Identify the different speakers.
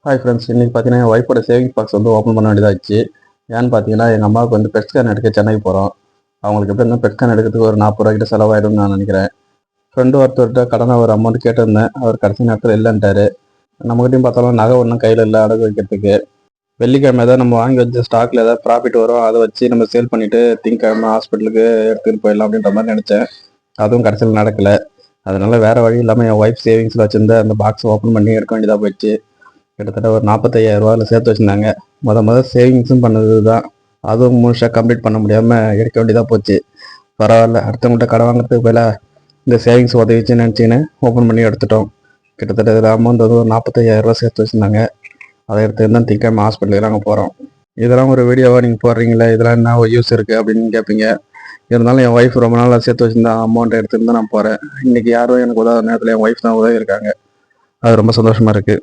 Speaker 1: Hi friends, இன்றைக்கி பார்த்தீங்கன்னா என் ஒய்ஃபோட சேவிங்ஸ் பாக்ஸ் வந்து ஓப்பன் பண்ண வேண்டியதாகிடுச்சு. ஏன்னு பார்த்தீங்கன்னா எங்கள் அம்மாவுக்கு வந்து பெட் ஸ்கேன் எடுக்க சென்னைக்கு போகிறோம். அவங்களுக்கு எப்படி இருந்தால் பெட் ஸ்கேன் எடுக்கிறதுக்கு ஒரு 40 ரூபா கிட்ட செலவாயிடும்னு நான் நினைக்கிறேன். ஃப்ரெண்டு ஒருத்தர்கிட்ட கடனை ஒரு அமௌண்ட் கேட்டிருந்தேன். அவர் கடைசி நேரத்தில் இல்லைன்ட்டார். நம்மகிட்டையும் பார்த்தாலும் நகை ஒன்றும் கையில் இல்லை அடகு வைக்கிறதுக்கு. வெள்ளிக்கிழமை ஏதாவது நம்ம வாங்கி வச்ச ஸ்டாக்கில் ஏதாவது ப்ராஃபிட் வரும், அதை வச்சு நம்ம சேல் பண்ணிவிட்டு திங்கக்கிழமை ஹாஸ்பிட்டலுக்கு எடுத்துகிட்டு போயிடலாம் அப்படின்ற மாதிரி நினச்சேன். அதுவும் கடைசியில் நடக்கலை. அதனால் வேறு வழி இல்லாமல் என் ஒய்ஃப் சேவிங்ஸில் வச்சுருந்த அந்த பாக்ஸ் ஓப்பன் பண்ணி எடுக்க வேண்டியதாக போயிடுச்சு. கிட்டத்தட்ட ஒரு 45,000 ரூபாயில் சேர்த்து வச்சுருந்தாங்க. முதல் சேவிங்ஸும் பண்ணது தான். அதுவும் முழுசாக கம்ப்ளீட் பண்ண முடியாமல் எடுக்க வேண்டியதாக போச்சு. பரவாயில்ல, அடுத்தவங்கள்ட்ட கடை வாங்குறதுக்கு பதிலா இந்த சேவிங்ஸ் உதவிச்சு நினச்சின்னு ஓப்பன் பண்ணி எடுத்துட்டோம். கிட்டத்தட்ட இதில் அமௌண்ட் வந்து ஒரு 45,000 ரூபா சேர்த்து வச்சுருந்தாங்க. அதை எடுத்து தான் திங்கக்கிழமை ஹாஸ்பிட்டலுக்கு நாங்கள் போகிறோம். இதெல்லாம் ஒரு வீடியோவாக நீங்கள் போடுறீங்களே, இதெல்லாம் என்ன யூஸ் இருக்குது அப்படின்னு கேட்பீங்க. இருந்தாலும் என் ஒய்ஃப் ரொம்ப நாளாக சேர்த்து வச்சுருந்தா அமௌண்ட் எடுத்துகிட்டு தான் நான் போகிறேன். இன்றைக்கி யாரும் எனக்கு உதவ நேரத்தில் என் ஒய்ஃப் தான் உதவி இருக்காங்க. அது ரொம்ப சந்தோஷமாக இருக்குது.